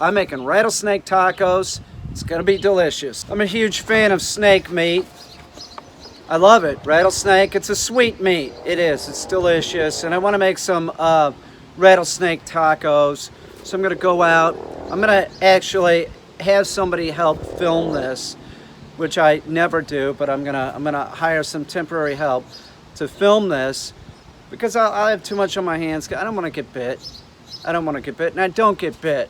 I'm making rattlesnake tacos. It's gonna be delicious. I'm a huge fan of snake meat. I love it. Rattlesnake, it's a sweet meat. It is, it's delicious. And I wanna make some rattlesnake tacos. So I'm gonna go out. I'm gonna actually have somebody help film this, which I never do, but I'm gonna hire some temporary help to film this because I have too much on my hands. I don't wanna get bit. I don't wanna get bit, and I don't get bit.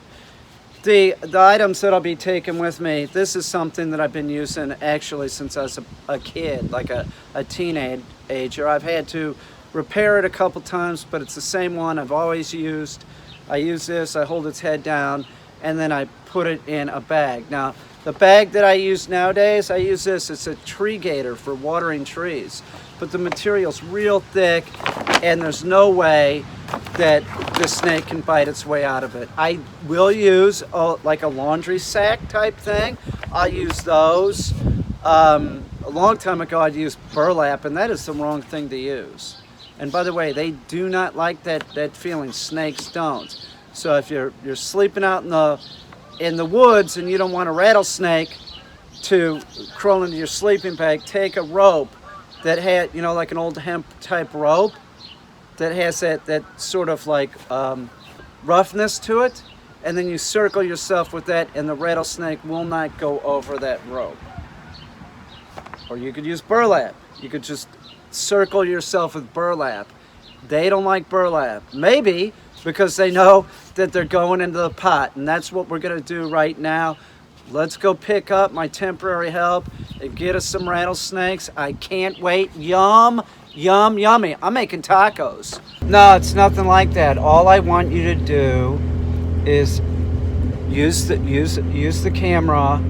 The items that I'll be taking with me, this is something that I've been using actually since I was a kid, like a teenager. I've had to repair it a couple times, but it's the same one I've always used. I use this, I hold its head down, and then I put it in a bag. Now, the bag that I use nowadays, I use this, it's a tree gator for watering trees. But the material's real thick, and there's no way that the snake can bite its way out of it. I will use like a laundry sack type thing. I'll use those. A long time ago I'd used burlap, and that is the wrong thing to use. And by the way, they do not like that feeling. Snakes don't. So if you're sleeping out in the woods and you don't want a rattlesnake to crawl into your sleeping bag, take a rope that had, like an old hemp type rope that has that sort of like roughness to it, and then you circle yourself with that, and the rattlesnake will not go over that rope. Or you could use burlap. You could just circle yourself with burlap. They don't like burlap. Maybe because they know that they're going into the pot, and that's what we're gonna do right now. Let's go pick up my temporary help and get us some rattlesnakes. I can't wait. Yum, yum, yummy. I'm making tacos. No, it's nothing like that. All I want you to do is use the camera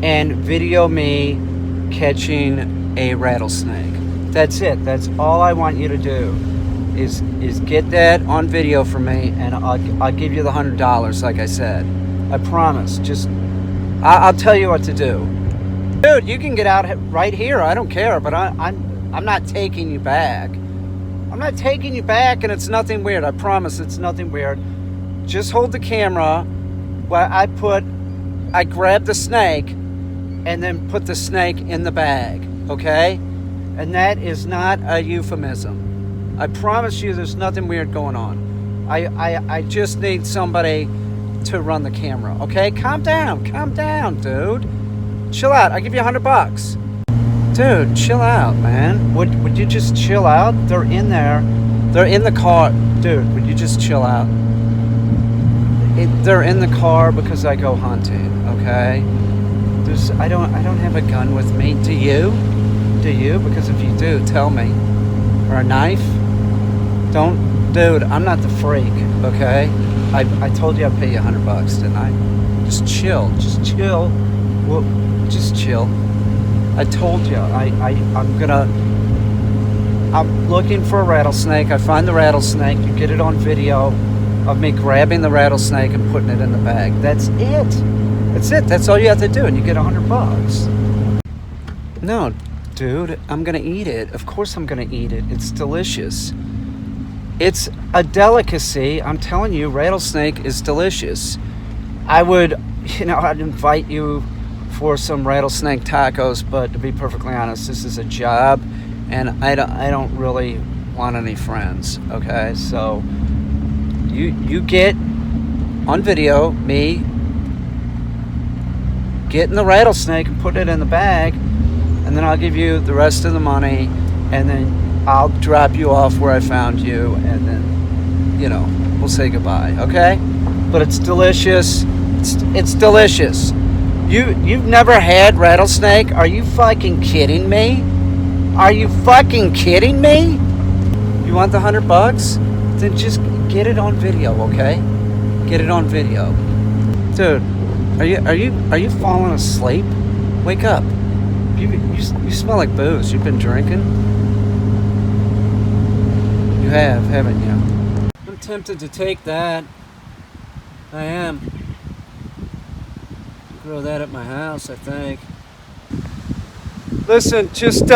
and video me catching a rattlesnake. That's it. That's all I want you to do is get that on video for me, and I'll give you the $100 like I said. I promise. Just I'll tell you what to do. Dude, you can get out right here. I don't care, but I'm not taking you back. I'm not taking you back, and it's nothing weird. I promise it's nothing weird. Just hold the camera while I grab the snake and then put the snake in the bag, okay? And that is not a euphemism. I promise you there's nothing weird going on. I just need somebody to run the camera, okay? Calm down, dude. Chill out. I'll give you $100. Dude, chill out, man. Would you just chill out? They're in there. They're in the car. Dude, would you just chill out? They're in the car because I go hunting, okay? I don't have a gun with me. Do you? Do you? Because if you do, tell me. Or a knife? Dude, I'm not the freak, okay? I told you I'd pay you $100, didn't I? Just chill. Well, just chill. I told you, I'm looking for a rattlesnake. I find the rattlesnake. You get it on video of me grabbing the rattlesnake and putting it in the bag. That's it. That's it. That's all you have to do, and you get $100. No, dude, I'm gonna eat it. Of course I'm gonna eat it. It's delicious. It's a delicacy. I'm telling you, rattlesnake is delicious. I'd invite you for some rattlesnake tacos, but to be perfectly honest, this is a job, and I don't really want any friends, okay? So you get on video me getting the rattlesnake and putting it in the bag, and then I'll give you the rest of the money, and then I'll drop you off where I found you, and then, we'll say goodbye, okay? But it's delicious. It's delicious. You've never had rattlesnake? Are you fucking kidding me? Are you fucking kidding me? You want the $100? Then just get it on video, okay? Get it on video. Dude, are you falling asleep? Wake up. You smell like booze. You've been drinking? You have, haven't you? I'm tempted to take that. I am. Grow that at my house, I think. Listen, just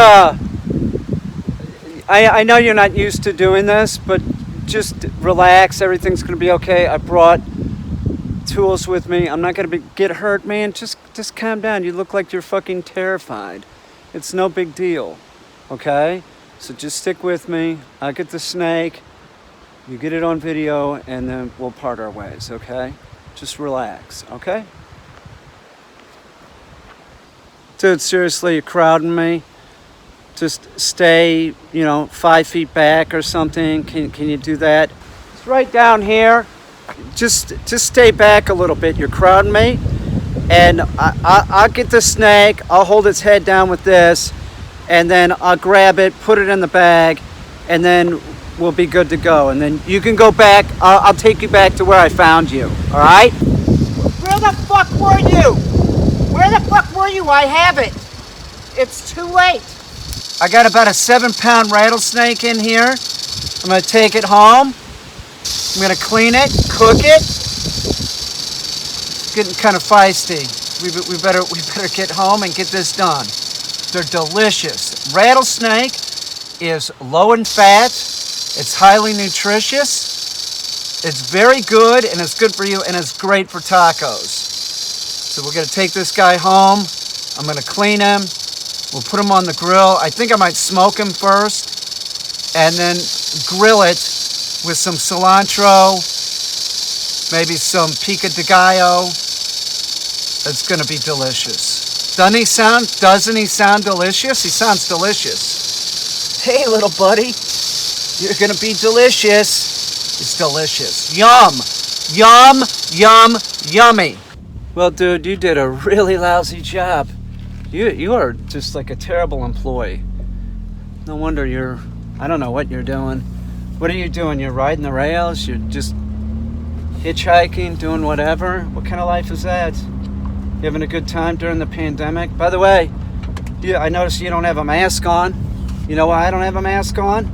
I know you're not used to doing this, but just relax. Everything's gonna be okay. I brought tools with me. I'm not gonna get hurt, man. Just calm down. You look like you're fucking terrified. It's no big deal, okay? So just stick with me. I'll get the snake. You get it on video, and then we'll part our ways, okay? Just relax, okay? Dude, seriously, you're crowding me. Just stay, 5 feet back or something. Can you do that? It's right down here. Just stay back a little bit. You're crowding me. And I'll get the snake. I'll hold its head down with this. And then I'll grab it, put it in the bag. And then we'll be good to go. And then you can go back. I'll take you back to where I found you. All right? Where the fuck were you? Where the fuck were you? I have it. It's too late. I got about a 7-pound rattlesnake in here. I'm gonna take it home. I'm gonna clean it, cook it. It's getting kind of feisty. We better get home and get this done. They're delicious. Rattlesnake is low in fat. It's highly nutritious. It's very good, and it's good for you, and it's great for tacos. So we're gonna take this guy home. I'm gonna clean him. We'll put him on the grill. I think I might smoke him first and then grill it with some cilantro, maybe some pico de gallo. It's gonna be delicious. Doesn't he sound delicious? He sounds delicious. Hey, little buddy, you're gonna be delicious. It's delicious. Yum, yum, yum, yummy. Well, dude, you did a really lousy job. You are just like a terrible employee. No wonder I don't know what you're doing. What are you doing? You're riding the rails? You're just hitchhiking, doing whatever? What kind of life is that? You having a good time during the pandemic? By the way, I noticed you don't have a mask on. You know why I don't have a mask on?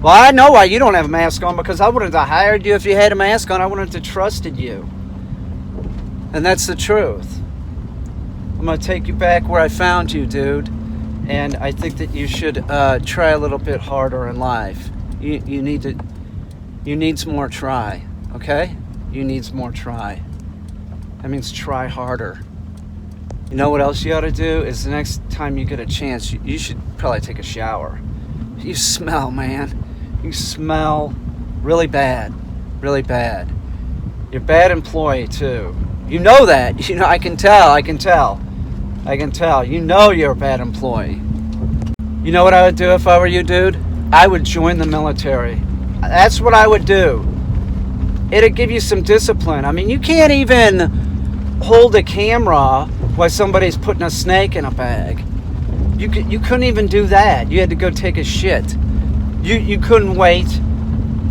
Well, I know why you don't have a mask on, because I wouldn't have hired you if you had a mask on. I wouldn't have trusted you. And that's the truth. I'm going to take you back where I found you, dude. And I think that you should try a little bit harder in life. You need more try, okay? You need more try. That means try harder. You know what else you ought to do? Is the next time you get a chance, you should probably take a shower. You smell, man. You smell really bad. Really bad. You're a bad employee, too. You know that. I can tell. You know you're a bad employee. You know what I would do if I were you, dude? I would join the military. That's what I would do. It'd give you some discipline. I mean, you can't even hold a camera while somebody's putting a snake in a bag. You couldn't even do that. You had to go take a shit. You couldn't wait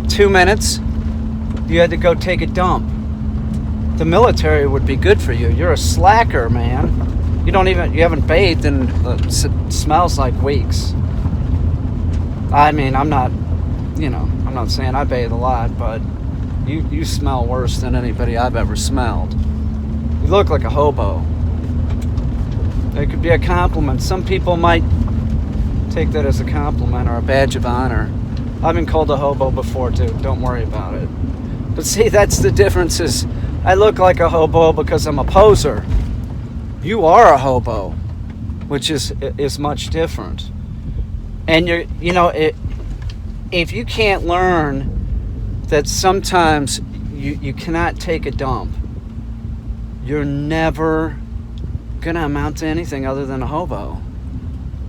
2 minutes. You had to go take a dump. The military would be good for you. You're a slacker, man. You haven't bathed in smells like weeks. I mean, I'm not saying I bathe a lot, but you smell worse than anybody I've ever smelled. You look like a hobo. It could be a compliment. Some people might take that as a compliment or a badge of honor. I've been called a hobo before too. Don't worry about it. But see, that's the difference. Is I look like a hobo because I'm a poser. You are a hobo, which is much different. And if you can't learn that sometimes you cannot take a dump, you're never gonna amount to anything other than a hobo.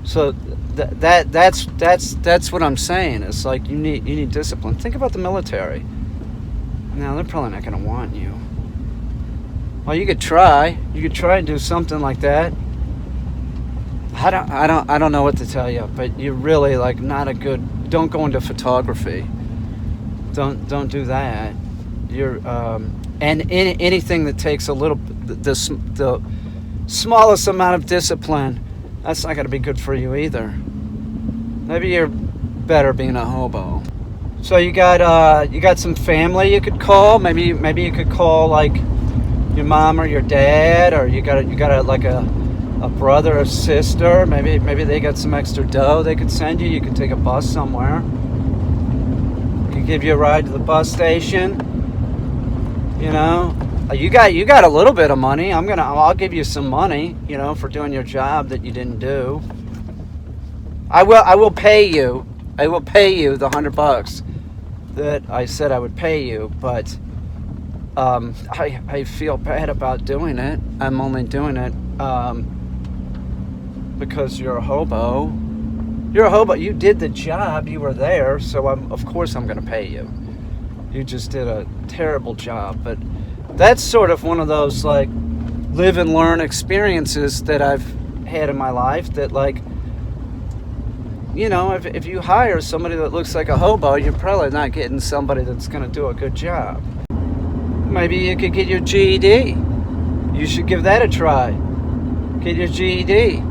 So that's what I'm saying. It's like you need discipline. Think about the military. Now they're probably not gonna want you. Well, you could try. You could try and do something like that. I don't know what to tell you, but you're really like not a good. Don't go into photography. Don't do that. You're and anything that takes a little the smallest amount of discipline, that's not going to be good for you either. Maybe you're better being a hobo. So you got some family you could call. Maybe you could call like your mom or your dad, or you got a brother or sister. Maybe they got some extra dough they could send you. You could take a bus somewhere. Could give you a ride to the bus station. You know, you got a little bit of money. I'll give you some money, you know, for doing your job that you didn't do. I will pay you. I will pay you the $100 that I said I would pay you, but I feel bad about doing it. I'm only doing it because you're a hobo. You're a hobo. You did the job. You were there, so of course I'm going to pay you. You just did a terrible job, but that's sort of one of those like live and learn experiences that I've had in my life that, like, you know, if you hire somebody that looks like a hobo, you're probably not getting somebody that's going to do a good job. Maybe you could get your GED. You should give that a try. Get your GED.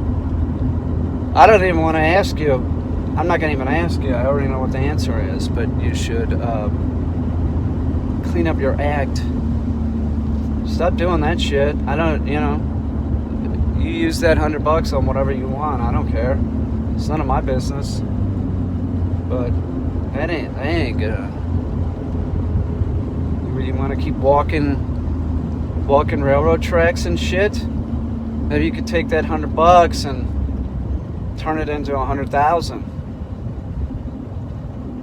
I don't even want to ask you. I'm not going to even ask you. I already know what the answer is, but you should clean up your act. Stop doing that shit. I don't, you know, you use that $100 on whatever you want. I don't care. It's none of my business. But that ain't good. You really want to keep walking railroad tracks and shit? Maybe you could take that $100 and turn it into 100,000.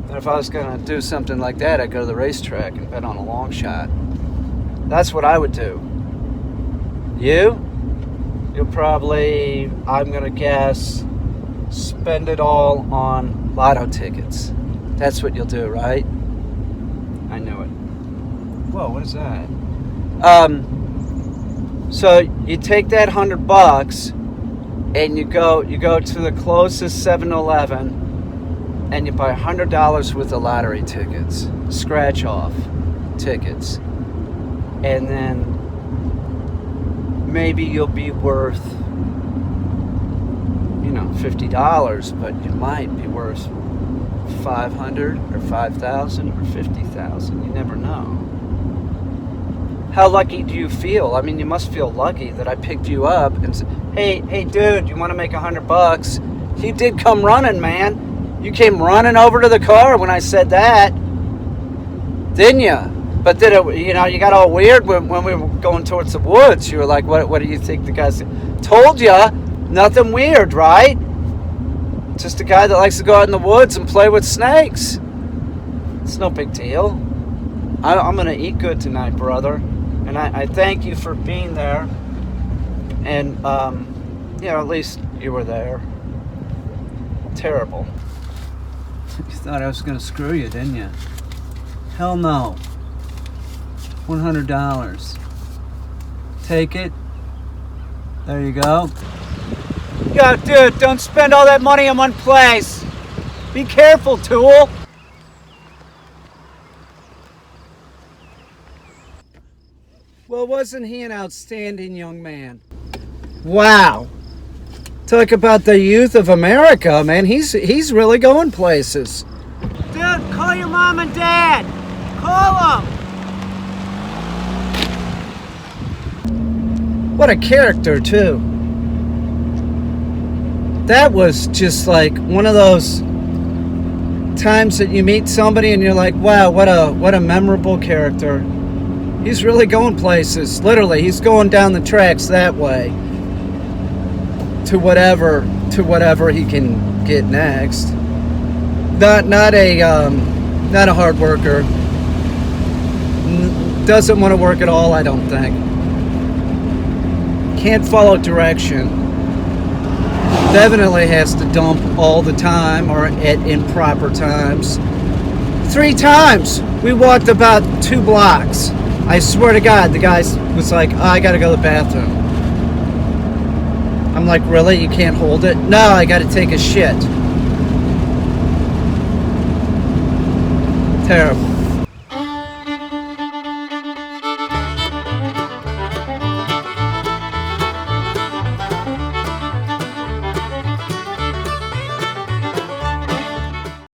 And if I was gonna do something like that, I'd go to the racetrack and bet on a long shot. That's what I would do. You'll probably, I'm gonna guess, spend it all on lotto tickets. That's what you'll do, right? I knew it. Whoa, what is that? So you take that $100 and you go to the closest 7-Eleven and you buy $100 worth of lottery tickets, scratch off tickets, and then maybe you'll be worth, you know, $50, but you might be worth 500 or 5,000 or 50,000. You never know. How lucky do you feel? I mean, you must feel lucky that I picked you up and said, hey dude, you want to make $100? You did come running, man. You came running over to the car when I said that, didn't you? But did it, you know, you got all weird when we were going towards the woods. You were like, what do you think the guy's told you? Nothing weird, right? Just a guy that likes to go out in the woods and play with snakes. It's no big deal. I'm going to eat good tonight, brother. And I thank you for being there. And, you know, at least you were there. Terrible. You thought I was going to screw you, didn't you? Hell no. $100. Take it. There you go. Yo, dude, don't spend all that money in one place. Be careful, tool. Well, wasn't he an outstanding young man? Wow. Talk about the youth of America, man. He's really going places. Dude, call your mom and dad. Call them. What a character, too. That was just like one of those times that you meet somebody and you're like, wow, what a memorable character. He's really going places. Literally, he's going down the tracks that way. To whatever he can get next. Not a hard worker. Doesn't want to work at all, I don't think. Can't follow direction. Definitely has to dump all the time or at improper times. 3 times we walked about 2 blocks. I swear to God, the guy was like, oh, I gotta go to the bathroom. I'm like, really? You can't hold it? No, I gotta take a shit. Terrible.